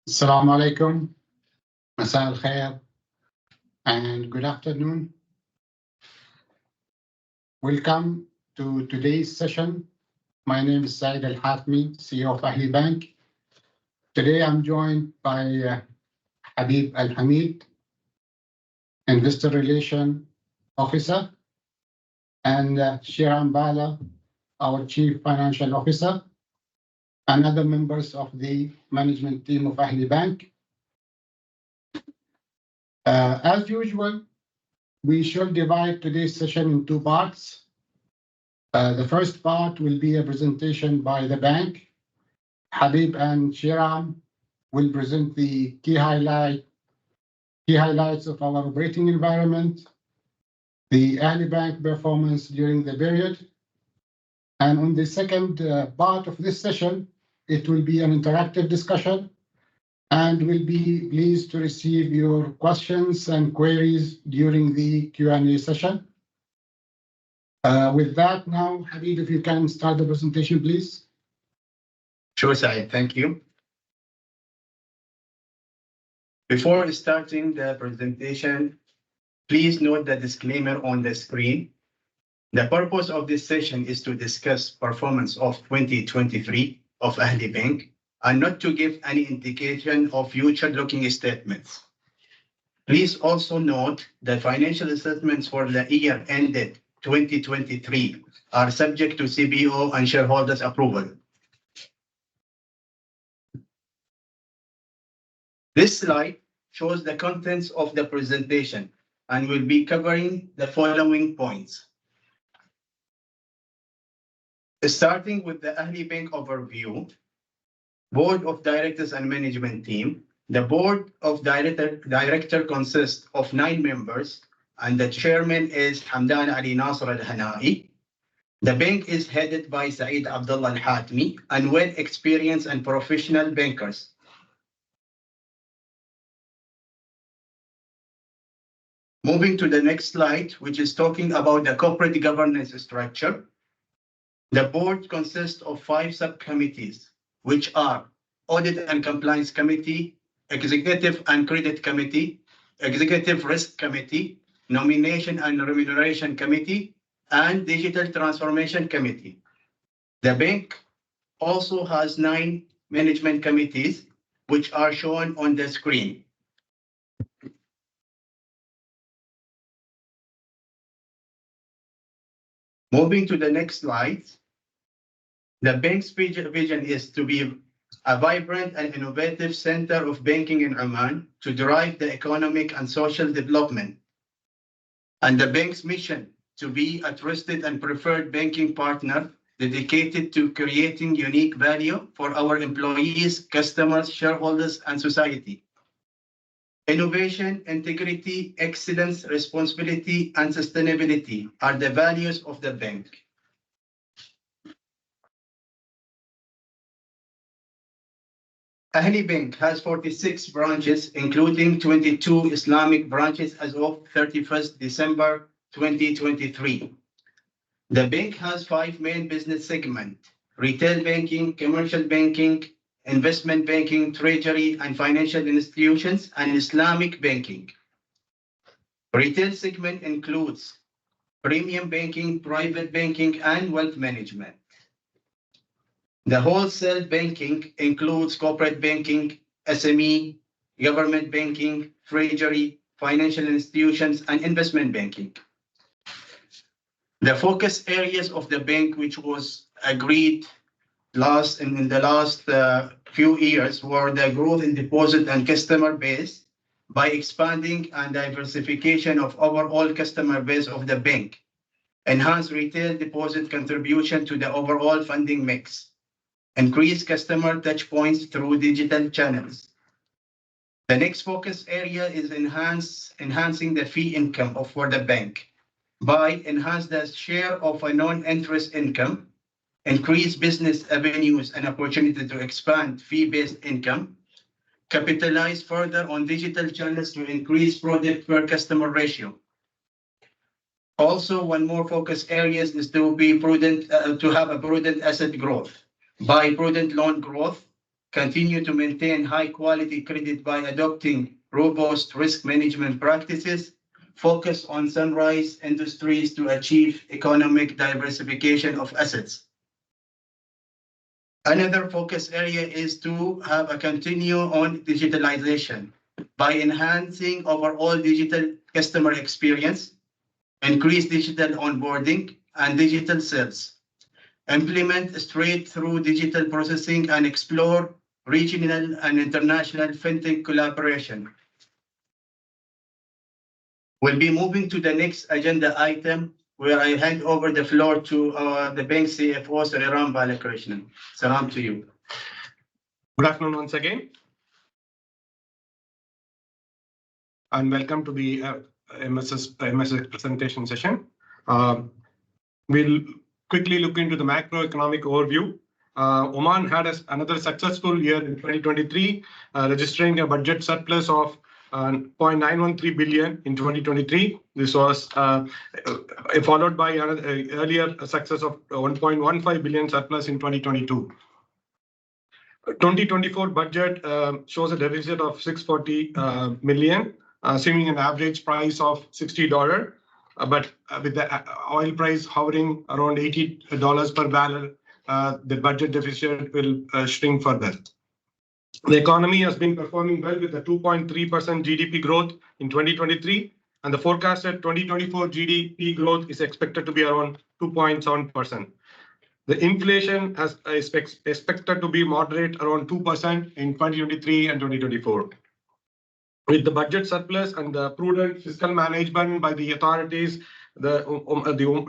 Assalamu alaikum, Masa al Khair, and good afternoon. Welcome to today's session. My name is Saeed Al Hatmi, CEO of Ahli Bank. Today I'm joined by Habib Al Hamid, Investor Relation Officer, and Shiram Bala, our Chief Financial Officer, and other members of the management team of Ahli Bank. As usual, we shall divide today's session in two parts. The first part will be a presentation by the bank. Habib and Shiram will present the key highlights of our operating environment, the Ahli Bank performance during the period. And on the second part of this session, it will be an interactive discussion, and we'll be pleased to receive your questions and queries during the Q&A session. With that now, Habib, if you can start the presentation, please. Sure, Saeed, thank you. Before starting the presentation, please note the disclaimer on the screen. The purpose of this session is to discuss performance of 2023 of Ahli Bank and not to give any indication of future-looking statements. Please also note that financial statements for the year ended 2023 are subject to CBO and shareholders' approval. This slide shows the contents of the presentation and will be covering the following points. Starting with the Ahli Bank overview, Board of Directors and Management Team. The Board of Directors consists of 9 members, and the Chairman is Hamdan Ali Nasr Al-Hanai. The bank is headed by Saeed Abdullah Al-Hatmi and well-experienced and professional bankers. Moving to the next slide, which is talking about the corporate governance structure. The board consists of 5 subcommittees, which are Audit and Compliance Committee, Executive and Credit Committee, Executive Risk Committee, Nomination and Remuneration Committee, and Digital Transformation Committee. The bank also has 9 management committees, which are shown on the screen. Moving to the next slide, the bank's vision is to be a vibrant and innovative center of banking in Oman to drive the economic and social development. And the bank's mission to be a trusted and preferred banking partner dedicated to creating unique value for our employees, customers, shareholders, and society. Innovation, integrity, excellence, responsibility, and sustainability are the values of the bank. Ahli Bank has 46 branches, including 22 Islamic branches as of 31st December 2023. The bank has 5 main business segments: retail banking, commercial banking, investment banking, treasury and financial institutions, and Islamic banking. Retail segment includes premium banking, private banking, and wealth management. The wholesale banking includes corporate banking, SME, government banking, treasury, financial institutions, and investment banking. The focus areas of the bank, which was agreed in the last few years, were the growth in deposit and customer base by expanding and diversification of overall customer base of the bank, enhance retail deposit contribution to the overall funding mix, increase customer touch points through digital channels. The next focus area is enhancing the fee income for the bank by enhance the share of a non-interest income, increase business avenues and opportunity to expand fee-based income, capitalize further on digital channels to increase product per customer ratio. Also, one more focus area is to be prudent, to have a prudent asset growth by prudent loan growth, continue to maintain high-quality credit by adopting robust risk management practices, focus on sunrise industries to achieve economic diversification of assets. Another focus area is to have a continue on digitalization by enhancing overall digital customer experience, increase digital onboarding and digital sales, implement straight-through digital processing, and explore regional and international fintech collaboration. We'll be moving to the next agenda item, where I hand over the floor to the bank CFO, Saram Balakrishnan. Saram, to you. Good afternoon once again, and welcome to the MSX presentation session. We'll quickly look into the macroeconomic overview. Oman had another successful year in 2023, registering a budget surplus of 0.913 billion in 2023. This was followed by another earlier success of 1.15 billion surplus in 2022. 2024 budget shows a deficit of 640 million, assuming an average price of $60. But with the oil price hovering around $80 per barrel, the budget deficit will shrink further. The economy has been performing well with a 2.3% GDP growth in 2023, and the forecasted 2024 GDP growth is expected to be around 2.7%. The inflation is expected to be moderate around 2% in 2023 and 2024. With the budget surplus and the prudent fiscal management by the authorities, the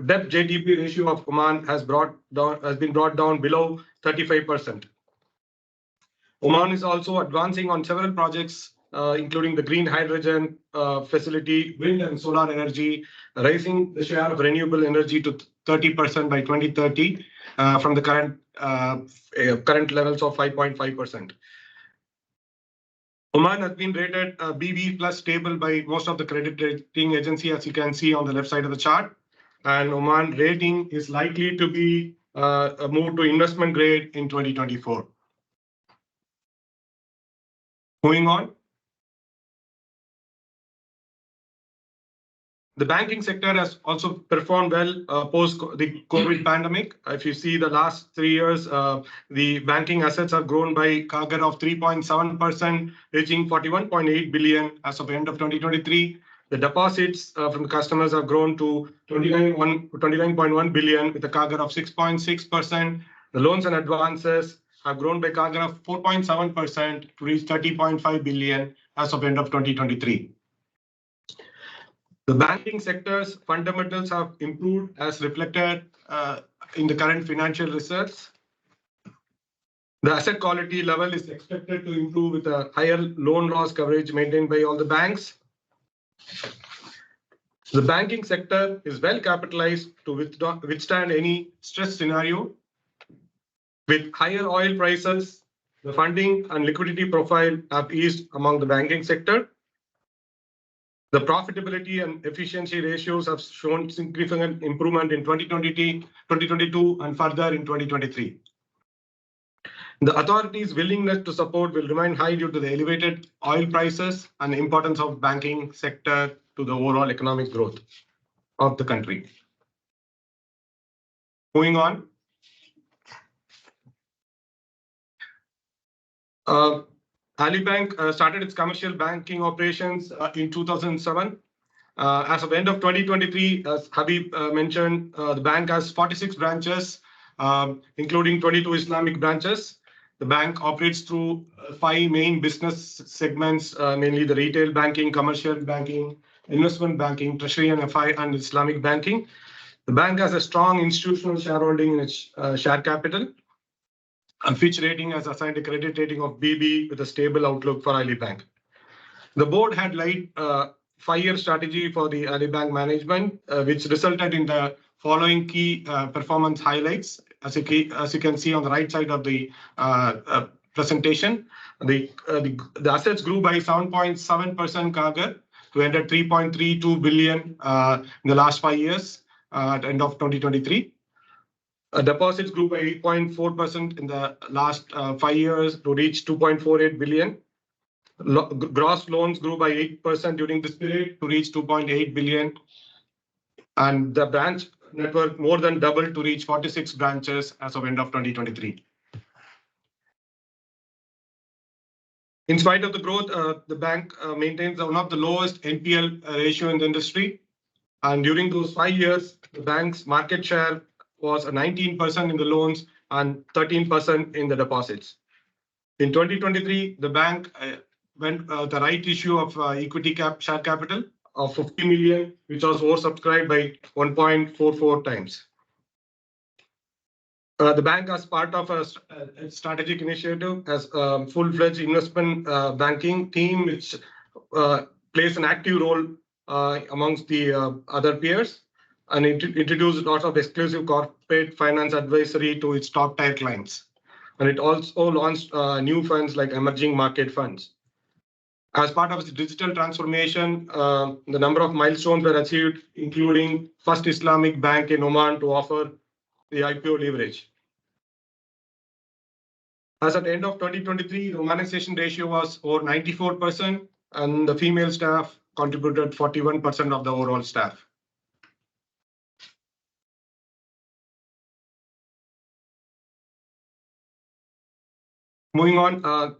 debt GDP ratio of Oman has been brought down below 35%. Oman is also advancing on several projects, including the green hydrogen facility, wind and solar energy, raising the share of renewable energy to 30% by 2030 from the current levels of 5.5%. Oman has been rated BB plus stable by most of the credit rating agency, as you can see on the left side of the chart. And Oman rating is likely to be moved to investment grade in 2024. Moving on. The banking sector has also performed well post the COVID pandemic. If you see the last 3 years, the banking assets have grown by CAGR of 3.7%, reaching 41.8 billion as of the end of 2023. The deposits from the customers have grown to 29.1 billion with a CAGR of 6.6%. The loans and advances have grown by CAGR of 4.7% to reach 30.5 billion as of the end of 2023. The banking sector's fundamentals have improved as reflected in the current financial results. The asset quality level is expected to improve with a higher loan loss coverage maintained by all the banks. The banking sector is well capitalized to withstand any stress scenario. With higher oil prices, the funding and liquidity profile have eased among the banking sector. The profitability and efficiency ratios have shown significant improvement in 2022 and further in 2023. The authorities' willingness to support will remain high due to the elevated oil prices and the importance of banking sector to the overall economic growth of the country. Moving on. Ahli Bank started its commercial banking operations in 2007. As of the end of 2023, as Habib mentioned, the bank has 46 branches, including 22 Islamic branches. The bank operates through 5 main business segments, mainly the retail banking, commercial banking, investment banking, treasury and FI, and Islamic banking. The bank has a strong institutional shareholding in its share capital. Fitch Rating has assigned a credit rating of BB with a stable outlook for Ahli Bank. The board had laid a 5-year strategy for the Ahli Bank management, which resulted in the following key performance highlights. As you can see on the right side of the presentation, the assets grew by 7.7% CAGR to end at 3.32 billion in the last 5 years at the end of 2023. Deposits grew by 8.4% in the last 5 years to reach 2.48 billion. Gross loans grew by 8% during this period to reach 2.8 billion. And the branch network more than doubled to reach 46 branches as of end of 2023. In spite of the growth, the bank maintains one of the lowest NPL ratio in the industry. And during those 5 years, the bank's market share was 19% in the loans and 13% in the deposits. In 2023, the bank went the right issue of equity share capital of 50 million, which was oversubscribed by 1.44 times. The bank, as part of a strategic initiative, has a full-fledged investment banking team, which plays an active role amongst the other peers, and introduced lots of exclusive corporate finance advisory to its top-tier clients. And it also launched new funds like emerging market funds. As part of its digital transformation, the number of milestones were achieved, including first Islamic bank in Oman to offer the IPO leverage. As at the end of 2023, the Omanization ratio was over 94%, and the female staff contributed 41% of the overall staff. Moving on,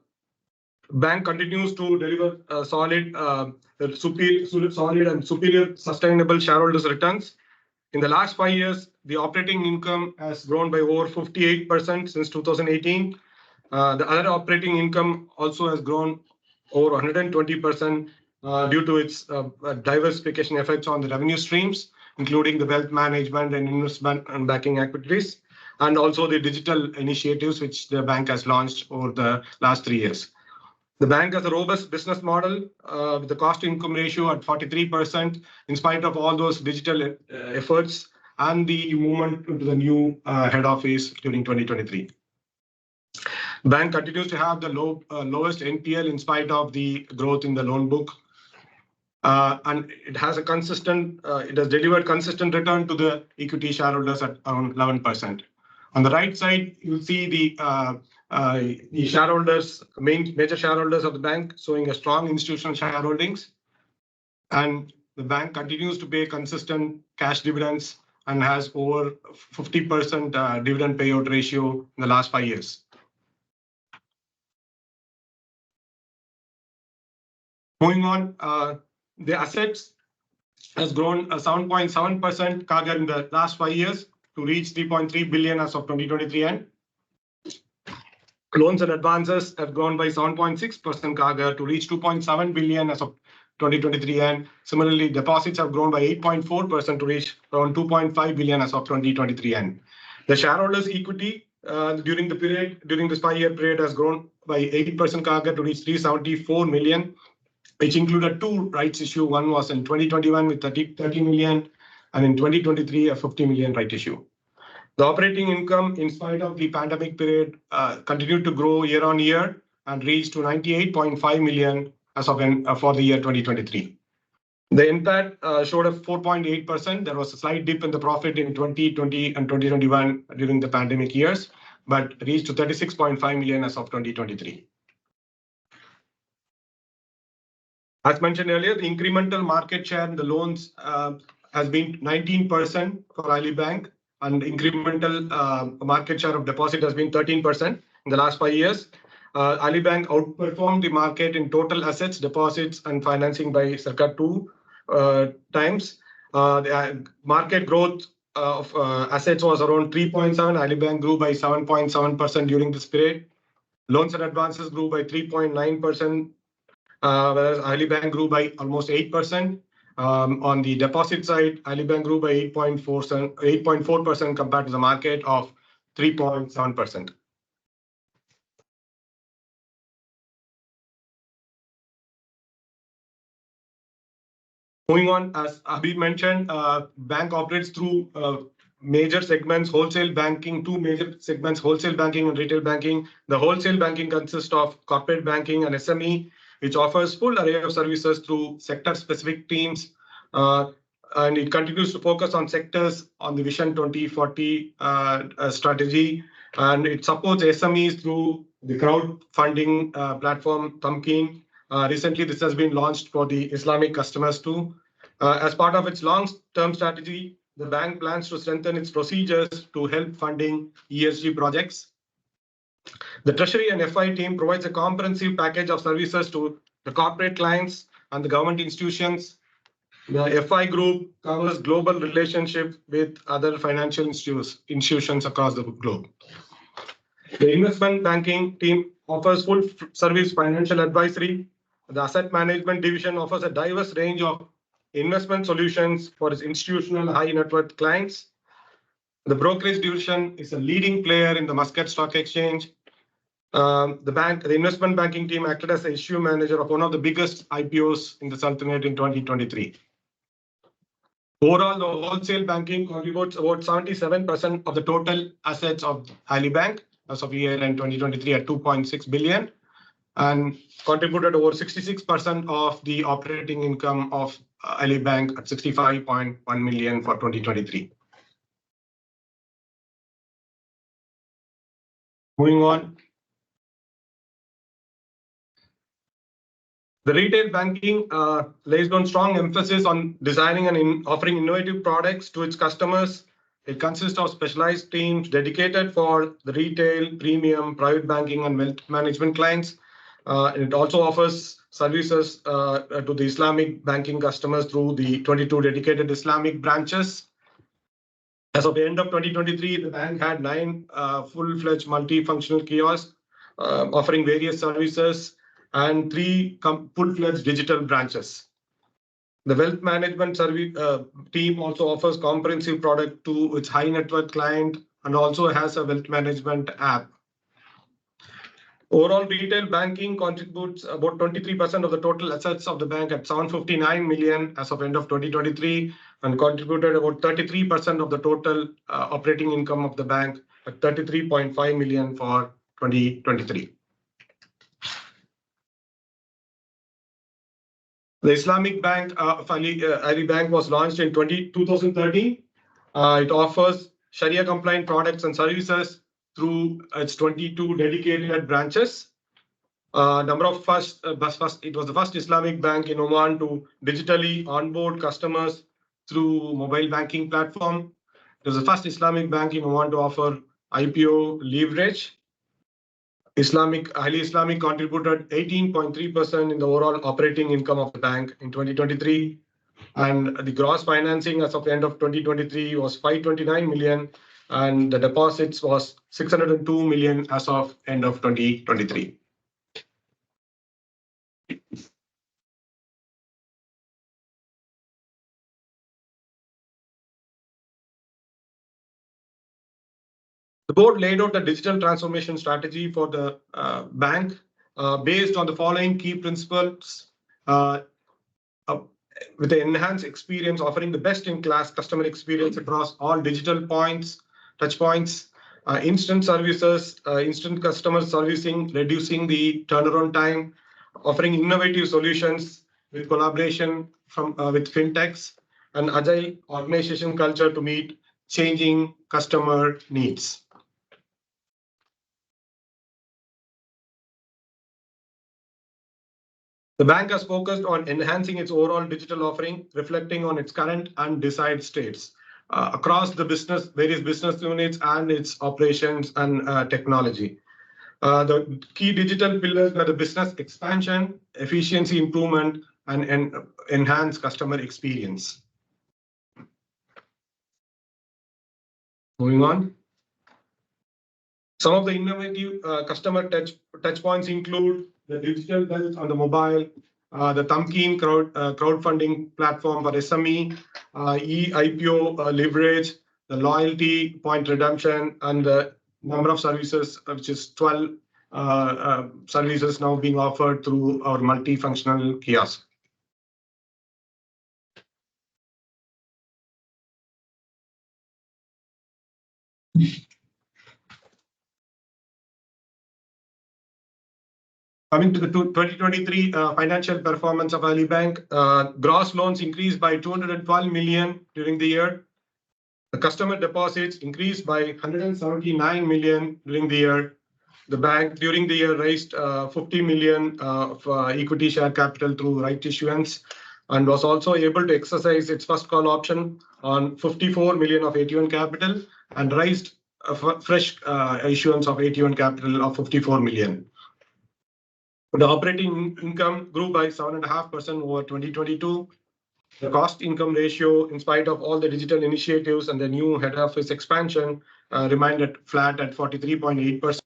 bank continues to deliver solid and superior sustainable shareholders' returns. In the last 5 years, the operating income has grown by over 58% since 2018. The other operating income also has grown over 120% due to its diversification effects on the revenue streams, including the wealth management and investment and banking activities, and also the digital initiatives which the bank has launched over the last 3 years. The bank has a robust business model with the cost-to-income ratio at 43%, in spite of all those digital efforts and the movement into the new head office during 2023. Bank continues to have the lowest NPL in spite of the growth in the loan book, and it has delivered consistent return to the equity shareholders at around 11%. On the right side, you'll see the shareholders, major shareholders of the bank, showing a strong institutional shareholdings, and the bank continues to pay consistent cash dividends and has over 50% dividend payout ratio in the last 5 years. Moving on, the assets has grown 7.7% CAGR in the last 5 years to reach 3.3 billion as of 2023 end. Loans and advances have grown by 7.6% CAGR to reach 2.7 billion as of 2023 end. Similarly, deposits have grown by 8.4% to reach around 2.5 billion as of 2023 end. The shareholders' equity during this 5-year period has grown by 8% CAGR to reach 374 million, which included 2 rights issue. One was in 2021 with 30 million, and in 2023 a 50 million right issue. The operating income, in spite of the pandemic period, continued to grow year on year and reached to 98.5 million as of for the year 2023. The NPAT showed a 4.8%. There was a slight dip in the profit in 2020 and 2021 during the pandemic years, but reached to 36.5 million as of 2023. As mentioned earlier, the incremental market share in the loans has been 19% for Ahli Bank, and incremental market share of deposit has been 13% in the last 5 years. Ahli Bank outperformed the market in total assets, deposits, and financing by circa 2 times. The market growth of assets was around 3.7. Ahli Bank grew by 7.7% during this period. Loans and advances grew by 3.9%. Whereas Ahli Bank grew by almost 8%. On the deposit side, Ahli Bank grew by 8.4% compared to the market of 3.7%. Moving on, as Habib mentioned, bank operates through major segments, wholesale banking, 2 major segments, wholesale banking and retail banking. The wholesale banking consists of corporate banking and SME, which offers full array of services through sector-specific teams. and it continues to focus on sectors on the Vision 2040 strategy, and it supports SMEs through the crowdfunding platform Tamkeen. Recently, this has been launched for the Islamic customers too. As part of its long-term strategy, the bank plans to strengthen its procedures to help funding ESG projects. The Treasury and FI team provides a comprehensive package of services to the corporate clients and the government institutions. The FI group covers global relationships with other financial institutions across the globe. The investment banking team offers full service financial advisory. The asset management division offers a diverse range of investment solutions for its institutional high net worth clients. The brokerage division is a leading player in the Muscat Stock Exchange. The investment banking team acted as the issue manager of one of the biggest IPOs in the Sultanate in 2023. Overall, the wholesale banking contributes about 77% of the total assets of Ahli Bank as of year end 2023 at 2.6 billion, and contributed over 66% of the operating income of Ahli Bank at 65.1 million for 2023. Moving on. The retail banking lays on strong emphasis on designing and offering innovative products to its customers. It consists of specialized teams dedicated for the retail, premium, private banking, and wealth management clients. It also offers services to the Islamic banking customers through the 22 dedicated Islamic branches. As of the end of 2023, the bank had 9 full-fledged multifunctional kiosks offering various services and 3 full-fledged digital branches. The wealth management service team also offers comprehensive product to its high net worth client and also has a wealth management app. Overall, retail banking contributes about 23% of the total assets of the bank at 759 million as of end of 2023, and contributed about 33% of the total operating income of the bank at 33.5 million for 2023. The Islamic Bank of Ahli Bank was launched in 2013. It offers Sharia-compliant products and services through its 22 dedicated branches. It was the first Islamic bank in Oman to digitally onboard customers through mobile banking platform. It was the first Islamic bank in Oman to offer IPO leverage. Ahli Islamic contributed 18.3% in the overall operating income of the bank in 2023. And the gross financing as of the end of 2023 was 529 million, and the deposits was 602 million as of end of 2023. The board laid out a digital transformation strategy for the bank based on the following key principles. With the enhanced experience, offering the best-in-class customer experience across all digital touch points, instant services, instant customer servicing, reducing the turnaround time, offering innovative solutions with collaboration with fintechs, and agile organization culture to meet changing customer needs. The bank has focused on enhancing its overall digital offering, reflecting on its current and desired states across the various business units and its operations and technology. The key digital pillars are the business expansion, efficiency improvement, and enhanced customer experience. Moving on. Some of the innovative customer touch points include the digital wealth on the mobile, the Tamkeen crowdfunding platform for SME, e-IPO leverage, the loyalty point redemption, and the number of services, which is 12 services now being offered through our multifunctional kiosk. Coming to the 2023 financial performance of Ahli Bank, gross loans increased by 212 million during the year. The customer deposits increased by 179 million during the year. The bank during the year raised 50 million of equity share capital through right issuance and was also able to exercise its first call option on 54 million of AT1 capital and raised a fresh issuance of AT1 capital of 54 million. The operating income grew by 7.5% over 2022. The cost income ratio, in spite of all the digital initiatives and the new head office expansion, remained flat at 43.8%.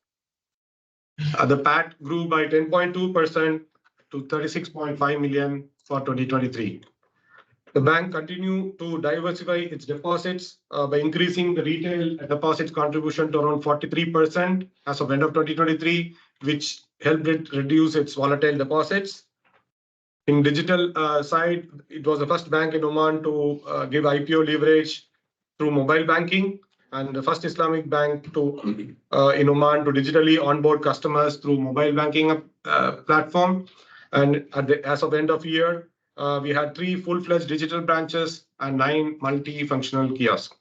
The PAT grew by 10.2% to 36.5 million for 2023. The bank continued to diversify its deposits by increasing the retail deposits contribution to around 43% as of end of 2023, which helped it reduce its volatile deposits. In digital side, it was the first bank in Oman to give IPO leverage through mobile banking and the first Islamic bank to in Oman to digitally onboard customers through mobile banking platform. And as of end of year, we had 3 full-fledged digital branches and 9 multi-functional kiosks.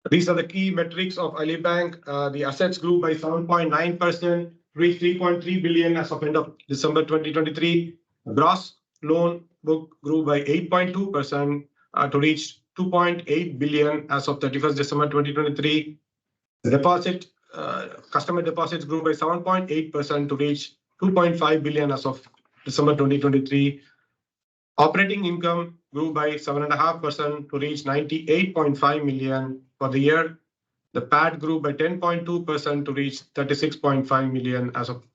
These are the key metrics of Ahli Bank. The assets grew by 7.9%, reached 3.3 billion as of end of December 2023. Gross loan book grew by 8.2% to reach 2.8 billion as of 31st December 2023. The customer deposits grew by 7.8% to reach 2.5 billion as of December 2023. Operating income grew by 7.5% to reach 98.5 million for the year. The PAT grew by 10.2% to reach 36.5 million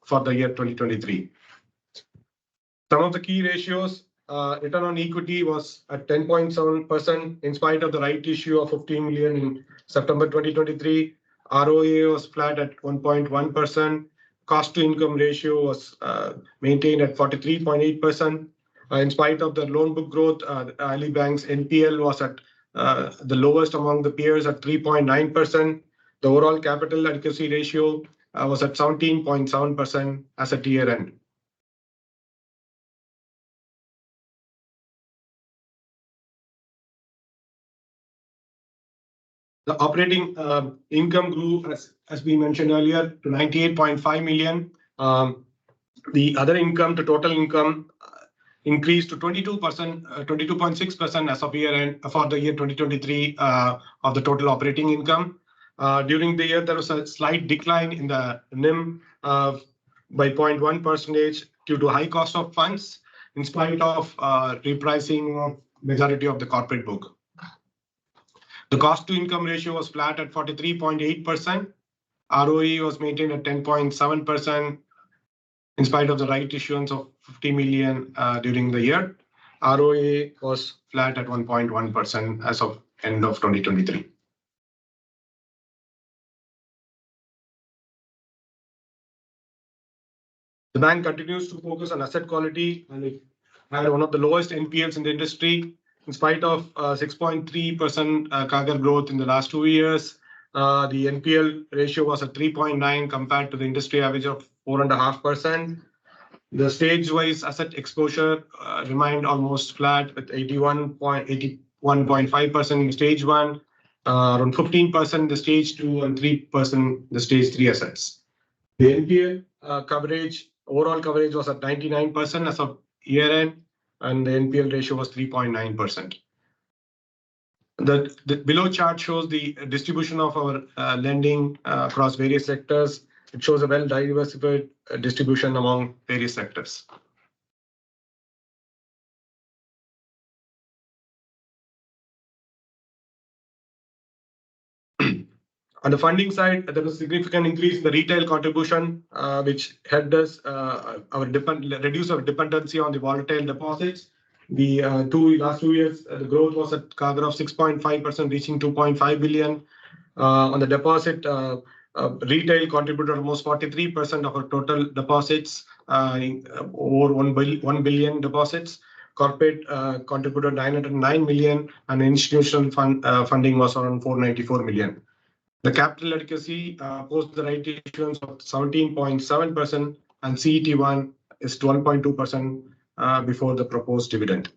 for the year 2023. Some of the key ratios, return on equity was at 10.7% in spite of the right issue of 15 million in September 2023. ROA was flat at 1.1%. Cost to income ratio was maintained at 43.8%. In spite of the loan book growth, Ahli Bank's NPL was at the lowest among the peers at 3.9%. The overall capital adequacy ratio was at 17.7% as at year end. The operating income grew, as we mentioned earlier, to 98.5 million. The other income to total income increased to 22.6% as of year end for the year 2023 of the total operating income. During the year, there was a slight decline in the NIM by 0.1% due to high cost of funds, in spite of repricing of majority of the corporate book. The cost to income ratio was flat at 43.8%. ROE was maintained at 10.7%. In spite of the right issuance of 50 million during the year, ROA was flat at 1.1% as of end of 2023. The bank continues to focus on asset quality and it had one of the lowest NPLs in the industry. In spite of 6.3% CAGR growth in the last 2 years, the NPL ratio was at 3.9 compared to the industry average of 4.5%. The stage-wise asset exposure remained almost flat with 81.5% in stage 1, around 15% in the stage 2, and 3% in the stage 3 assets. The NPL coverage, overall coverage was at 99% as of year end, and the NPL ratio was 3.9%. The below chart shows the distribution of our lending across various sectors. It shows a well-diversified distribution among various sectors. On the funding side, there was a significant increase in the retail contribution, which helped us reduce our dependency on the volatile deposits. The last 2 years, the growth was at CAGR of 6.5%, reaching 2.5 billion. On the deposit, retail contributed almost 43% of our total deposits, over 1 billion deposits. Corporate contributed 909 million, and institutional funding was around 494 million. The capital adequacy post the right issuance of 17.7% and CET1 is 12.2% before the proposed dividend.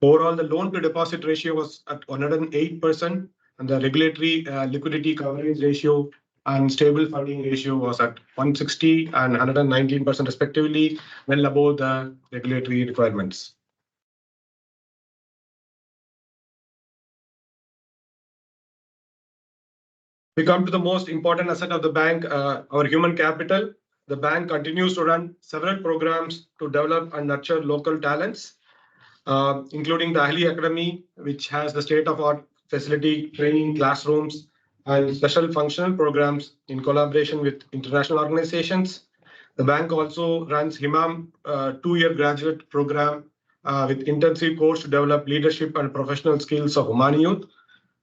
Overall, the loan to deposit ratio was at 108%, and the regulatory liquidity coverage ratio and stable funding ratio was at 160 and 119% respectively, well above the regulatory requirements. We come to the most important asset of the bank, our human capital. The bank continues to run several programs to develop and nurture local talents, including the Ahli Academy, which has the state-of-art facility, training classrooms, and special functional programs in collaboration with international organizations. The bank also runs HIMAM 2-year graduate program with intensive course to develop leadership and professional skills of Omani youth.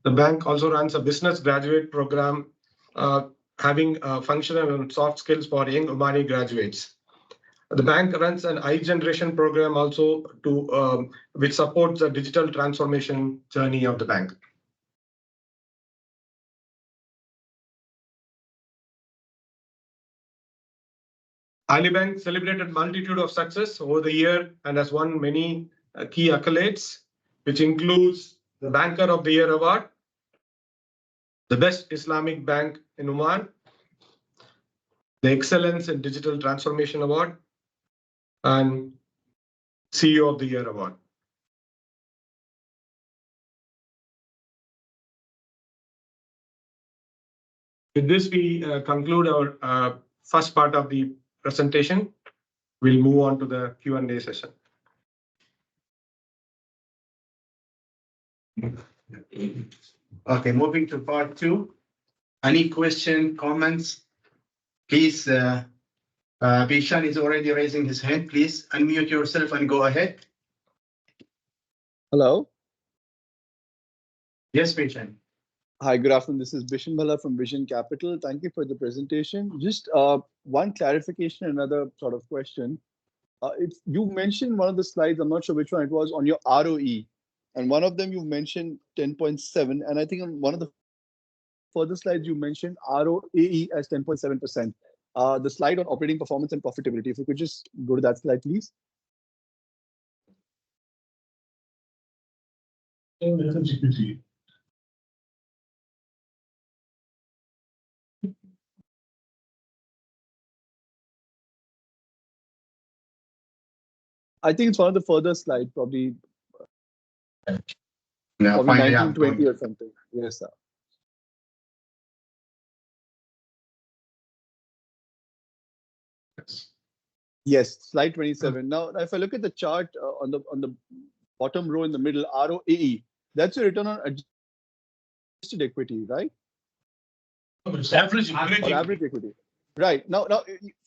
The bank also runs a business graduate program having functional and soft skills for young Omani graduates. The bank runs an iGeneration program also to which supports the digital transformation journey of the bank. Ahli Bank celebrated multitude of success over the year and has won many key accolades, which includes the Banker of the Year Award, the Best Islamic Bank in Oman, the Excellence in Digital Transformation Award, and CEO of the Year Award. With this, we conclude our first part of the presentation. We'll move on to the Q&A session. Okay, moving to part 2. Any question, comments? Please, Bishan is already raising his hand. Please unmute yourself and go ahead. Hello. Yes, Bishan. Hi, good afternoon. This is Bishan Bhala from Vision Capital. Thank you for the presentation. Just one clarification, another sort of question. You mentioned one of the slides, I'm not sure which one it was, on your ROE. And one of them you mentioned 10.7. And I think on one of the further slides you mentioned ROAE as 10.7%. The slide on operating performance and profitability, if you could just go to that slide, please. I think it's one of the further slides, probably, probably 1920 or something. Yes, sir. Yes, slide 27. Now, if I look at the chart on the bottom row in the middle, ROAE, that's a return on adjusted equity, right? It's average equity. Right. Now,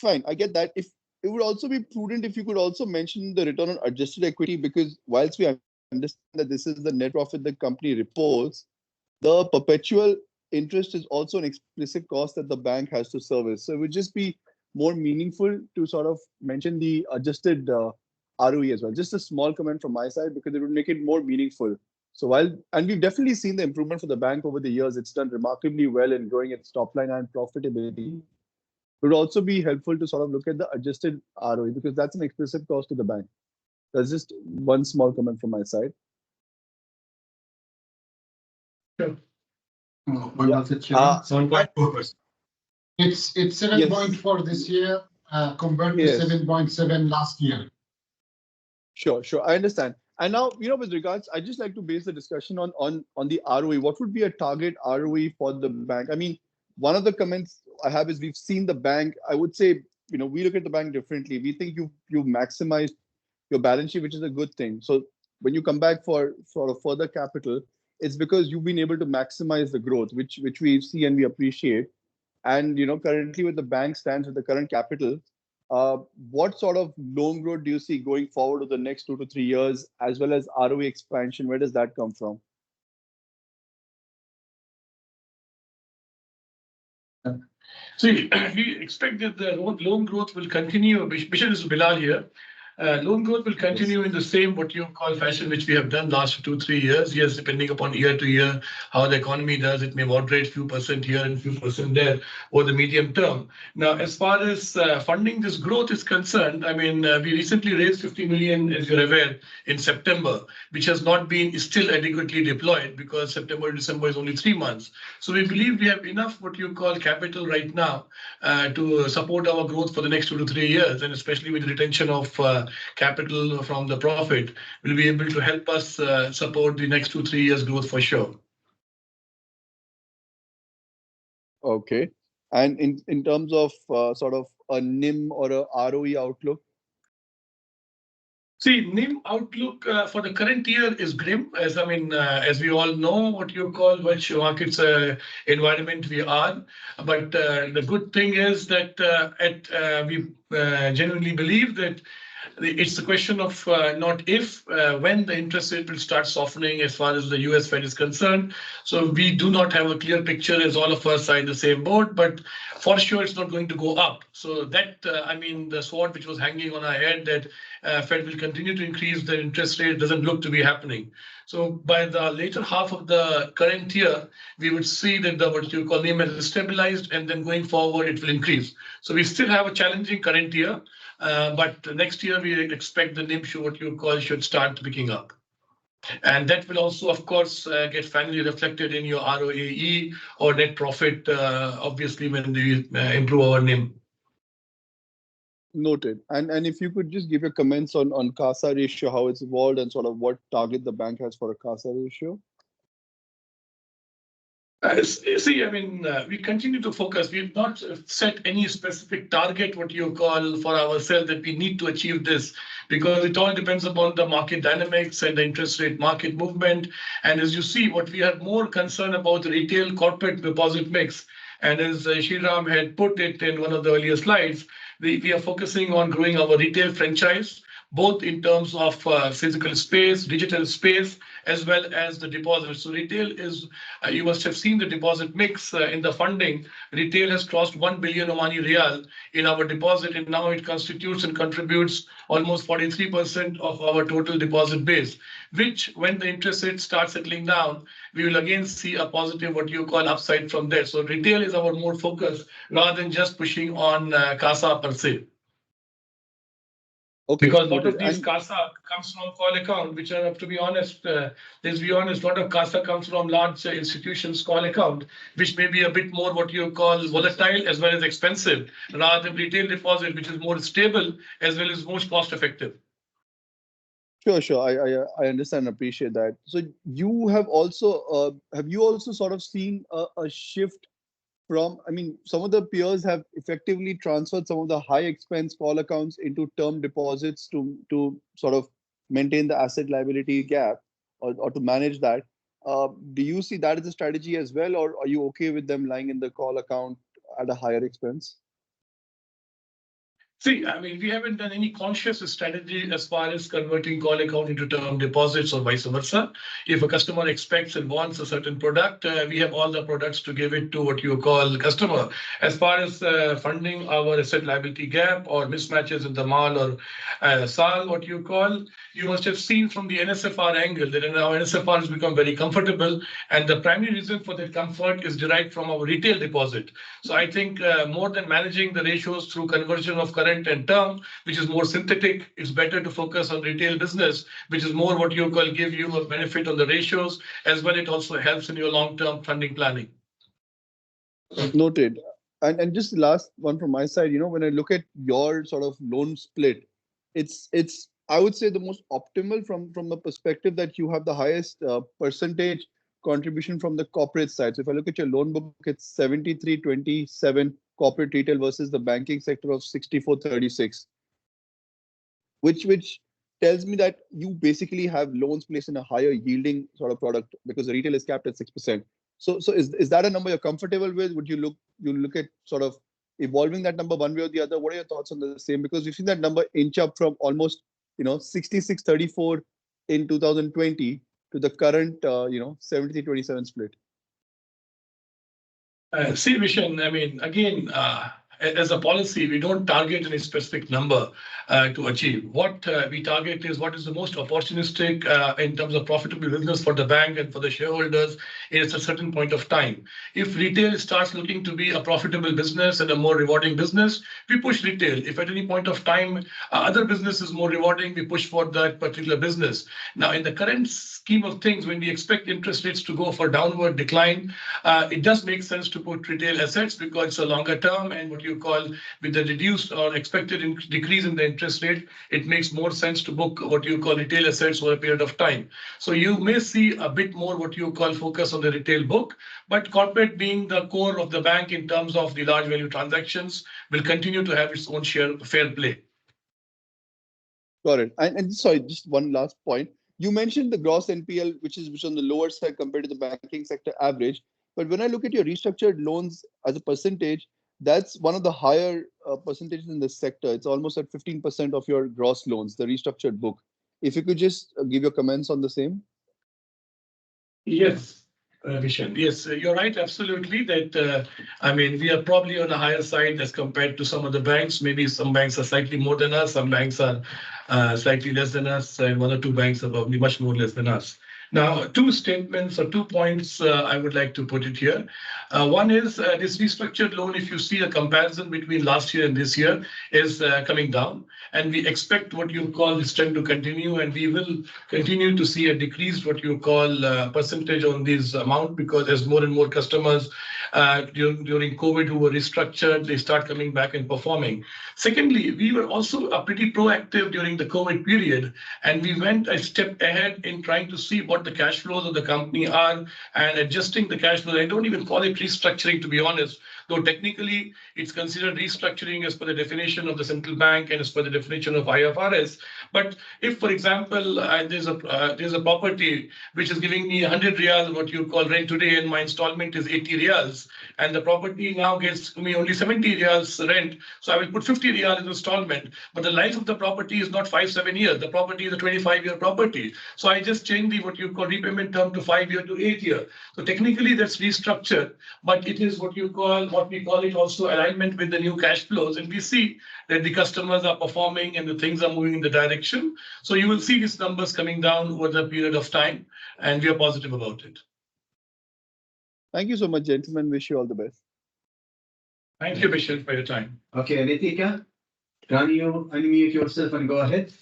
fine, I get that. If it would also be prudent if you could also mention the return on adjusted equity, because whilst we understand that this is the net profit the company reports, the perpetual interest is also an explicit cost that the bank has to service. So it would just be more meaningful to sort of mention the adjusted ROE as well. Just a small comment from my side, because it would make it more meaningful. So and we've definitely seen the improvement for the bank over the years. It's done remarkably well in growing its top line and profitability. It would also be helpful to sort of look at the adjusted ROE, because that's an explicit cost to the bank. That's just one small comment from my side. Sure. Yeah. 7.4%. It's 7.4 this year compared to 7.7 last year. Sure. I understand. And now, with regards, I'd just like to base the discussion on the ROE. What would be a target ROE for the bank? I mean, one of the comments I have is we've seen the bank, I would say, we look at the bank differently. We think you've maximized your balance sheet, which is a good thing. So when you come back for a further capital, it's because you've been able to maximize the growth, which we see and we appreciate. And currently with the bank stands with the current capital, what sort of loan growth do you see going forward over the next 2 to 3 years, as well as ROE expansion? Where does that come from? See, we expect that the loan growth will continue. Bishan is Bilal here. Loan growth will continue in the same what you call fashion, which we have done last 2-3 years. Yes, depending upon year to year, how the economy does, it may moderate few percent here and few percent there over the medium term. Now, as far as funding this growth is concerned, I mean, we recently raised 50 million, as you're aware, in September, which has not been still adequately deployed because September to December is only 3 months. So we believe we have enough what you call capital right now to support our growth for the next 2 to 3 years, and especially with the retention of capital from the profit, will be able to help us support the next 2-3 years growth for sure. Okay. And in terms of sort of a NIM or a ROE outlook? See, NIM outlook for the current year is grim, as I mean, as we all know, what you call which markets environment we are. But the good thing is that we genuinely believe that it's a question of not if, when the interest rate will start softening as far as the US Fed is concerned. So we do not have a clear picture as all of us are in the same boat, but for sure it's not going to go up. So that, I mean, the sword which was hanging on our head that Fed will continue to increase the interest rate doesn't look to be happening. So by the later half of the current year, we would see that the what you call NIM has stabilized, and then going forward it will increase. So we still have a challenging current year, but next year we expect the NIM what you call should start picking up. And that will also, of course, get finally reflected in your ROAE or net profit, obviously, when we improve our NIM. Noted. And if you could just give your comments on CASA ratio, how it's evolved, and sort of what target the bank has for a CASA ratio. See, I mean, we continue to focus. We've not set any specific target, what you call, for ourselves that we need to achieve this, because it all depends upon the market dynamics and the interest rate market movement. And as you see, what we are more concerned about the retail corporate deposit mix. And as Shriram had put it in one of the earlier slides, we are focusing on growing our retail franchise, both in terms of physical space, digital space, as well as the deposit. So retail is, you must have seen the deposit mix in the funding. Retail has crossed 1 billion Omani Riyal in our deposit, and now it constitutes and contributes almost 43% of our total deposit base, which when the interest rate starts settling down, we will again see a positive, what you call, upside from there. So retail is our more focus rather than just pushing on CASA per se. Okay, because a lot of these CASA comes from call account, which are, to be honest, let's be honest, a lot of CASA comes from large institutions call account, which may be a bit more what you call volatile as well as expensive, rather than retail deposit, which is more stable as well as most cost effective. Sure. I understand and appreciate that. So you have also sort of seen a shift from, I mean, some of the peers have effectively transferred some of the high expense call accounts into term deposits to sort of maintain the asset liability gap or to manage that. Do you see that as a strategy as well, or are you okay with them lying in the call account at a higher expense? See, I mean, we haven't done any conscious strategy as far as converting call account into term deposits or vice versa. If a customer expects and wants a certain product, we have all the products to give it to what you call customer. As far as funding our asset liability gap or mismatches in the MAL or SAL, what you call, you must have seen from the NSFR angle that now NSFR has become very comfortable, and the primary reason for that comfort is derived from our retail deposit. So I think more than managing the ratios through conversion of current and term, which is more synthetic, it's better to focus on retail business, which is more what you call give you a benefit on the ratios, as well it also helps in your long-term funding planning. Noted. And just last one from my side, when I look at your sort of loan split, it's I would say the most optimal from the perspective that you have the highest percentage contribution from the corporate side. So if I look at your loan book, it's 73-27 corporate retail versus the banking sector of 64-36, which tells me that you basically have loans placed in a higher yielding sort of product because the retail is capped at 6%. So is that a number you're comfortable with? Would you look at sort of evolving that number one way or the other? What are your thoughts on the same? Because we've seen that number inch up from almost 66-34 in 2020 to the current 73-27 split. See, Vishen, I mean, again, as a policy, we don't target any specific number to achieve. What we target is what is the most opportunistic in terms of profitable business for the bank and for the shareholders at a certain point of time. If retail starts looking to be a profitable business and a more rewarding business, we push retail. If at any point of time other business is more rewarding, we push for that particular business. Now, in the current scheme of things, when we expect interest rates to go for downward decline, it does make sense to put retail assets because it's a longer term, and what you call with the reduced or expected decrease in the interest rate, it makes more sense to book what you call retail assets over a period of time. So you may see a bit more what you call focus on the retail book, but corporate being the core of the bank in terms of the large value transactions will continue to have its own share fair play. Got it. And sorry, just one last point. You mentioned the gross NPL, which is on the lower side compared to the banking sector average. But when I look at your restructured loans as a percentage, that's one of the higher percentages in the sector. It's almost at 15% of your gross loans, the restructured book. If you could just give your comments on the same. Yes, Vishen. Yes, you're right. Absolutely. That I mean, we are probably on the higher side as compared to some of the banks. Maybe some banks are slightly more than us. Some banks are slightly less than us, and one or two banks are probably much more less than us. Now, two statements or 2 points I would like to put it here. One is this restructured loan, if you see a comparison between last year and this year, is coming down. And we expect what you call this trend to continue, and we will continue to see a decreased what you call percentage on this amount, because as more and more customers during COVID who were restructured, they start coming back and performing. Secondly, we were also pretty proactive during the COVID period, and we went a step ahead in trying to see what the cash flows of the company are and adjusting the cash flow. I don't even call it restructuring, to be honest, though technically it's considered restructuring as per the definition of the central bank and as per the definition of IFRS. But if, for example, there's a property which is giving me 100 riyals, what you call rent today, and my installment is 80 riyals, and the property now gets me only 70 riyals rent, so I will put 50 riyals in installment. But the life of the property is not 5-7 years. The property is a 25-year property. So I just changed the what you call repayment term to 5-year to 8-year. So technically that's restructured, but it is what we call it also alignment with the new cash flows. And we see that the customers are performing and the things are moving in the direction. So you will see these numbers coming down over the period of time, and we are positive about it. Thank you so much, gentlemen. Wish you all the best. Thank you, Bishal, for your time. Okay, Nitika, can you unmute yourself and go ahead?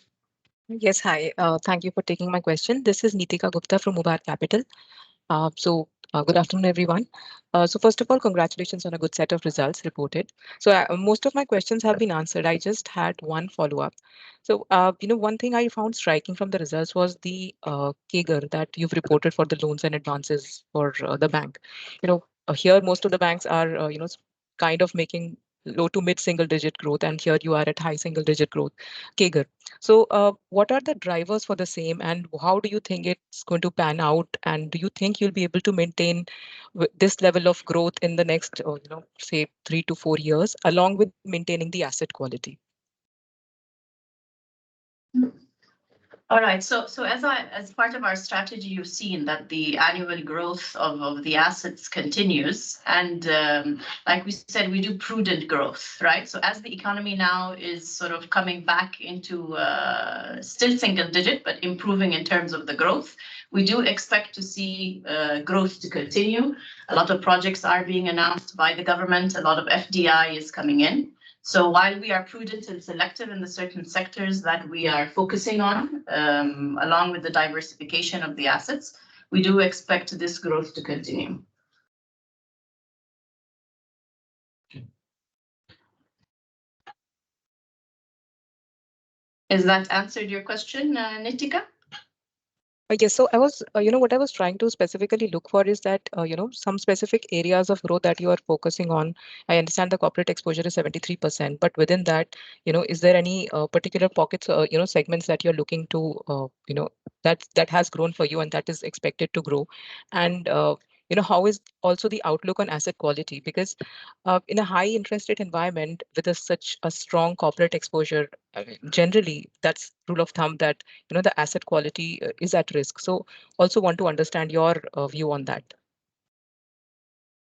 Yes, hi. Thank you for taking my question. This is Nitika Gupta from Mubarak Capital. Good afternoon, everyone. So first of all, congratulations on a good set of results reported. So most of my questions have been answered. I just had one follow-up. So, one thing I found striking from the results was the CAGR that you've reported for the loans and advances for the bank. Here most of the banks are, kind of making low to mid single digit growth, and here you are at high single digit growth CAGR. So what are the drivers for the same, and how do you think it's going to pan out? And do you think you'll be able to maintain this level of growth in the next, say 3 to 4 years, along with maintaining the asset quality? All right. So as part of our strategy, you've seen that the annual growth of the assets continues, and like we said, we do prudent growth, right? So as the economy now is sort of coming back into still single digit, but improving in terms of the growth, we do expect to see growth to continue. A lot of projects are being announced by the government. A lot of FDI is coming in. So while we are prudent and selective in the certain sectors that we are focusing on, along with the diversification of the assets, we do expect this growth to continue. Is that answered your question, Nitika? Yes. So I was, what I was trying to specifically look for is that, some specific areas of growth that you are focusing on. I understand the corporate exposure is 73%, but within that, is there any particular pockets, segments that you're looking to, that has grown for you and that is expected to grow? And, how is also the outlook on asset quality? Because in a high interest rate environment with such a strong corporate exposure, generally that's rule of thumb that the asset quality is at risk. So also want to understand your view on that.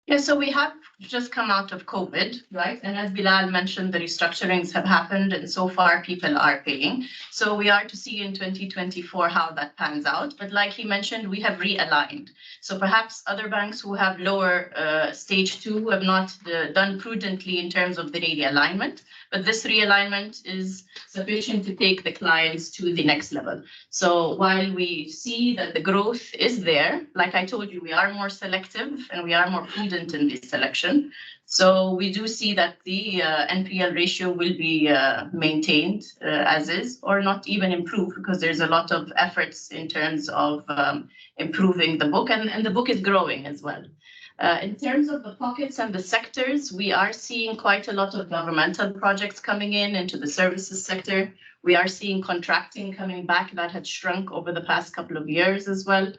Yeah, so we have just come out of COVID, right? And as Bilal mentioned, the restructurings have happened and so far people are paying. So we are to see in 2024 how that pans out. But like he mentioned, we have realigned. So perhaps other banks who have lower stage 2 have not done prudently in terms of the realignment. But this realignment is sufficient to take the clients to the next level. So while we see that the growth is there, like I told you, we are more selective and we are more prudent in this selection. So we do see that the NPL ratio will be maintained as is, or not even improved, because there's a lot of efforts in terms of improving the book, and the book is growing as well. In terms of the pockets and the sectors, we are seeing quite a lot of governmental projects coming into the services sector. We are seeing contracting coming back that had shrunk over the past couple of years as well.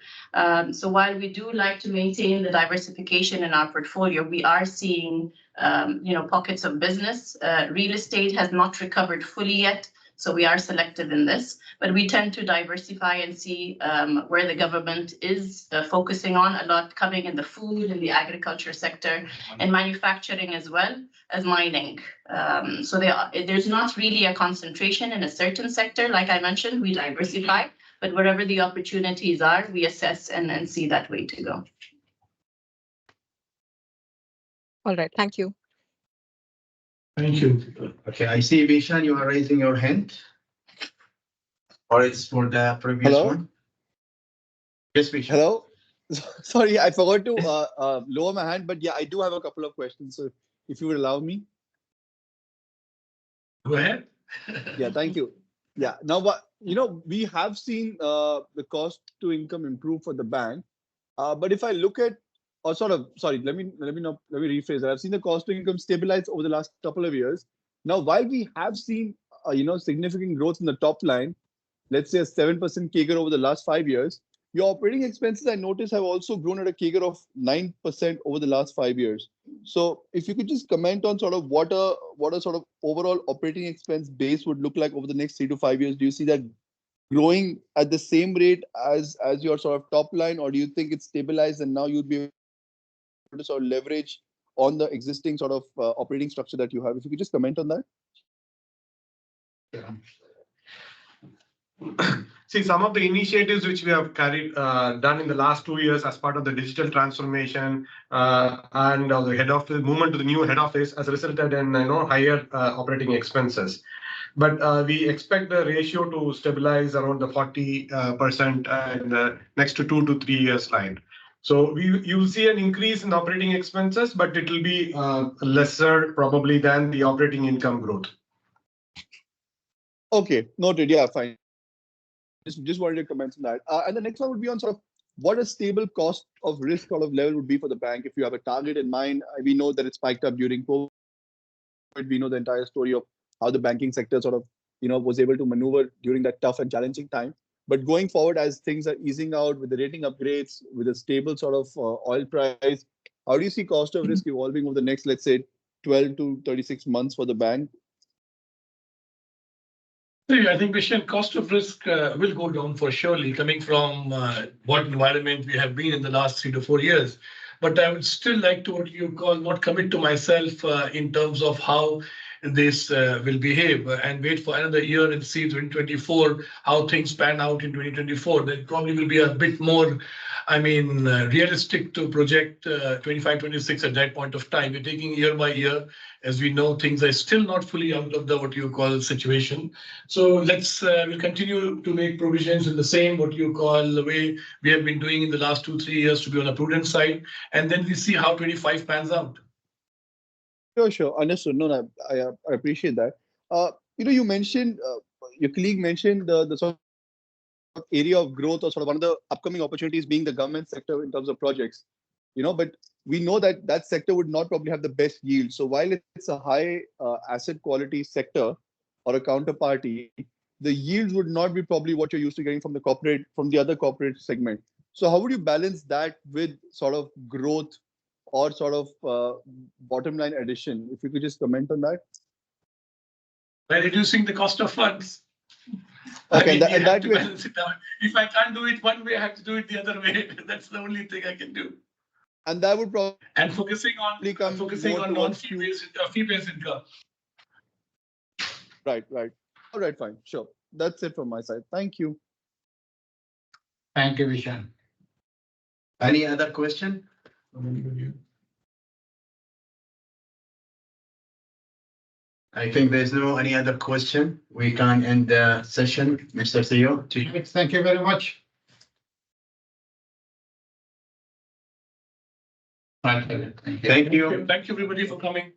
So while we do like to maintain the diversification in our portfolio, we are seeing pockets of business. Real estate has not recovered fully yet, so we are selective in this, but we tend to diversify and see where the government is focusing on, a lot coming in the food and the agriculture sector and manufacturing as well as mining. So there's not really a concentration in a certain sector. Like I mentioned, we diversify, but wherever the opportunities are, we assess and see that way to go. All right, thank you. Thank you. Okay, I see, Bishan, you are raising your hand. Or it's for the previous Hello? one? Yes, Bishan. Hello? Sorry, I forgot to lower my hand, but yeah, I do have a couple of questions. So if you would allow me. Go ahead. Yeah, thank you. Yeah, now, we have seen the cost to income improve for the bank. But if I look at, or sort of, sorry, let me rephrase that. I've seen the cost to income stabilize over the last couple of years. Now, while we have seen, significant growth in the top line, let's say a 7% CAGR over the last 5 years, your operating expenses, I notice, have also grown at a CAGR of 9% over the last 5 years. So if you could just comment on sort of what a sort of overall operating expense base would look like over the next 3 to 5 years. Do you see that growing at the same rate as your sort of top line, or do you think it's stabilized and now you'd be able to sort of leverage on the existing sort of operating structure that you have? If you could just comment on that. Yeah. See, some of the initiatives which we have done in the last 2 years as part of the digital transformation and the head office movement to the new head office has resulted in higher operating expenses. But we expect the ratio to stabilize around the 40% in the next 2 to 3 years line. So you will see an increase in operating expenses, but it will be lesser probably than the operating income growth. Okay, noted. Yeah, fine. Just wanted to comment on that. And the next one would be on sort of what a stable cost of risk sort of level would be for the bank. If you have a target in mind, we know that it spiked up during COVID. We know the entire story of how the banking sector sort of, was able to maneuver during that tough and challenging time. But going forward, as things are easing out with the rating upgrades, with a stable sort of oil price, how do you see cost of risk evolving over the next, let's say, 12 to 36 months for the bank? I think, Bishan, cost of risk will go down for surely, coming from what environment we have been in the last 3 to 4 years. But I would still like to, what you call, not commit to myself in terms of how this will behave, and wait for another year and see 2024 how things pan out in 2024. That probably will be a bit more, realistic to project 25, 26 at that point of time. We're taking year by year. As we know, things are still not fully out of the what you call situation. So we'll continue to make provisions in the same what you call the way we have been doing in the last 2, 3 years to be on a prudent side, and then we see how 25 pans out. Sure. Understood. No, I appreciate that. You mentioned, your colleague mentioned the sort of area of growth, or sort of one of the upcoming opportunities being the government sector in terms of projects. But we know that that sector would not probably have the best yield. So while it's a high asset quality sector or a counterparty, the yields would not be probably what you're used to getting from the other corporate segment. So how would you balance that with sort of growth or sort of bottom line addition? If you could just comment on that. By reducing the cost of funds. Okay, balance it out. If I can't do it one way, I have to do it the other way. That's the only thing I can do. And that would probably And focusing come more on towards fee-based income. right. All right, fine, sure. That's it from my side. Thank you. Thank you, Vishan. Any other question? I think there's no any other question. We can end the session, Mr. CEO. To you. Thank you very much. Thank you. Thank you, everybody, for coming.